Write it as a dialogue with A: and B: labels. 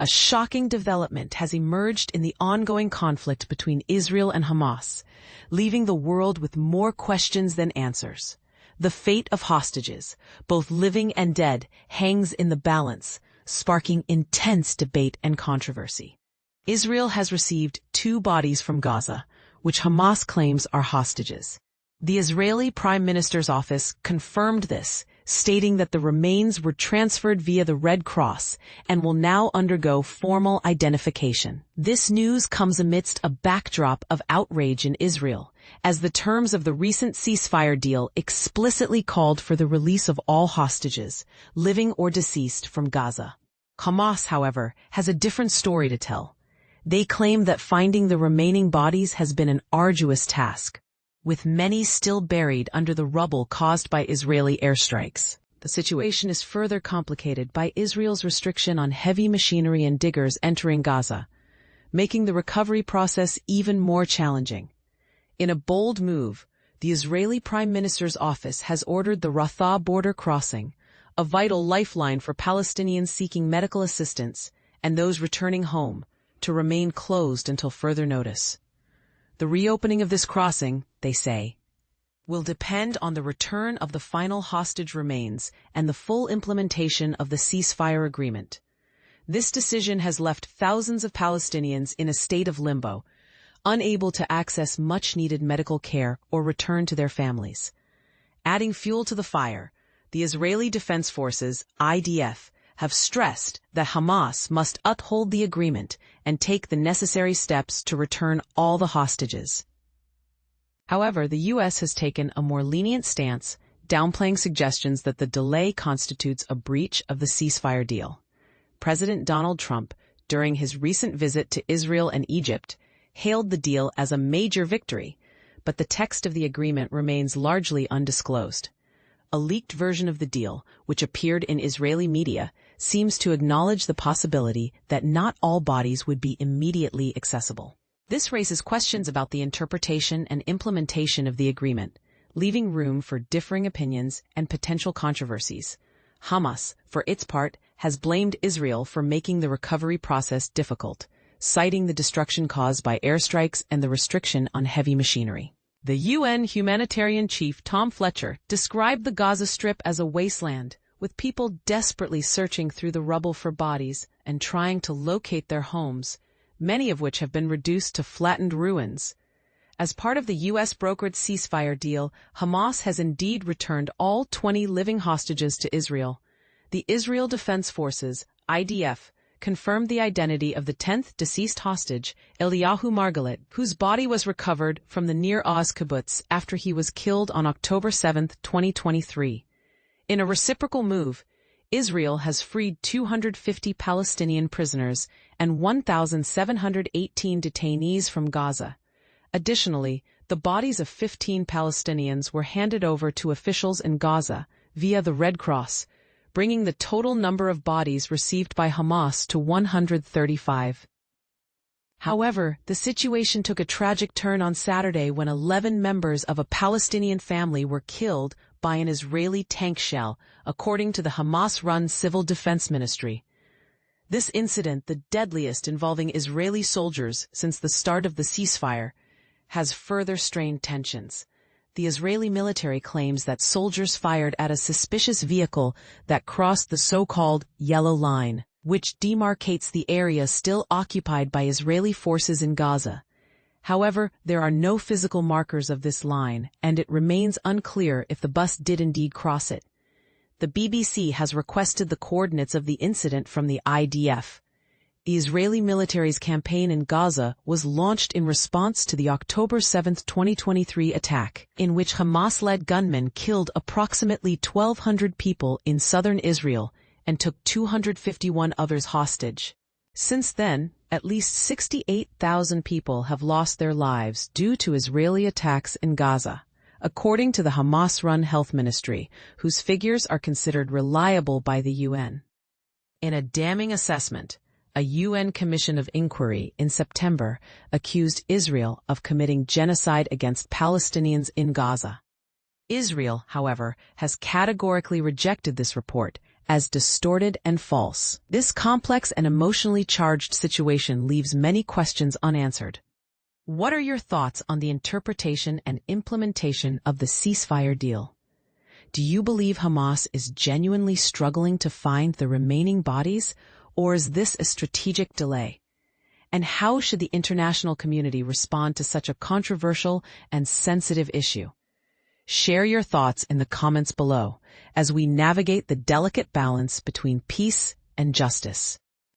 A: A shocking development has emerged in the ongoing conflict between Israel and Hamas, leaving the world with more questions than answers. The fate of hostages, both living and dead, hangs in the balance, sparking intense debate and controversy. Israel has received 2 bodies from Gaza, which Hamas claims are hostages. The Israeli Prime Minister's office confirmed this, stating that the remains were transferred via the Red Cross and will now undergo formal identification. This news comes amidst a backdrop of outrage in Israel, as the terms of the recent ceasefire deal explicitly called for the release of all hostages, living or deceased, from Gaza. Hamas, however, has a different story to tell. They claim that finding the remaining bodies has been an arduous task, with many still buried under the rubble caused by Israeli airstrikes. The situation is further complicated by Israel's restriction on heavy machinery and diggers entering Gaza, making the recovery process even more challenging. In a bold move, the Israeli Prime Minister's office has ordered the Rafah border crossing, a vital lifeline for Palestinians seeking medical assistance and those returning home, to remain closed until further notice. The reopening of this crossing, they say, will depend on the return of the final hostage remains and the full implementation of the ceasefire agreement. This decision has left thousands of Palestinians in a state of limbo, unable to access much-needed medical care or return to their families. Adding fuel to the fire, the Israeli Defense Forces, IDF, have stressed that Hamas must uphold the agreement and take the necessary steps to return all the hostages. However, the U.S. has taken a more lenient stance, downplaying suggestions that the delay constitutes a breach of the ceasefire deal. President Donald Trump, during his recent visit to Israel and Egypt, hailed the deal as a major victory, but the text of the agreement remains largely undisclosed. A leaked version of the deal, which appeared in Israeli media, seems to acknowledge the possibility that not all bodies would be immediately accessible. This raises questions about the interpretation and implementation of the agreement, leaving room for differing opinions and potential controversies. Hamas, for its part, has blamed Israel for making the recovery process difficult, citing the destruction caused by airstrikes and the restriction on heavy machinery. The UN humanitarian chief Tom Fletcher described the Gaza Strip as a wasteland, with people desperately searching through the rubble for bodies and trying to locate their homes, many of which have been reduced to flattened ruins. As part of the U.S.-brokered ceasefire deal, Hamas has indeed returned all 20 living hostages to Israel. The Israel Defense Forces, IDF, confirmed the identity of the 10th deceased hostage, Eliyahu Margalit, whose body was recovered from the Nir Oz kibbutz after he was killed on October 7, 2023. In a reciprocal move, Israel has freed 250 Palestinian prisoners and 1,718 detainees from Gaza. Additionally, the bodies of 15 Palestinians were handed over to officials in Gaza via the Red Cross, bringing the total number of bodies received by Hamas to 135. However, the situation took a tragic turn on Saturday when 11 members of a Palestinian family were killed by an Israeli tank shell, according to the Hamas-run Civil Defense Ministry. This incident, the deadliest involving Israeli soldiers since the start of the ceasefire, has further strained tensions. The Israeli military claims that soldiers fired at a suspicious vehicle that crossed the so-called Yellow Line, which demarcates the area still occupied by Israeli forces in Gaza. However, there are no physical markers of this line, and it remains unclear if the bus did indeed cross it. The BBC has requested the coordinates of the incident from the IDF. The Israeli military's campaign in Gaza was launched in response to the October 7, 2023 attack, in which Hamas-led gunmen killed approximately 1,200 people in southern Israel and took 251 others hostage. Since then, at least 68,000 people have lost their lives due to Israeli attacks in Gaza, according to the Hamas-run Health Ministry, whose figures are considered reliable by the UN. In a damning assessment, a UN Commission of Inquiry in September accused Israel of committing genocide against Palestinians in Gaza. Israel, however, has categorically rejected this report, as distorted and false. This complex and emotionally charged situation leaves many questions unanswered. What are your thoughts on the interpretation and implementation of the ceasefire deal? Do you believe Hamas is genuinely struggling to find the remaining bodies, or is this a strategic delay? And how should the international community respond to such a controversial and sensitive issue? Share your thoughts in the comments below as we navigate the delicate balance between peace and justice.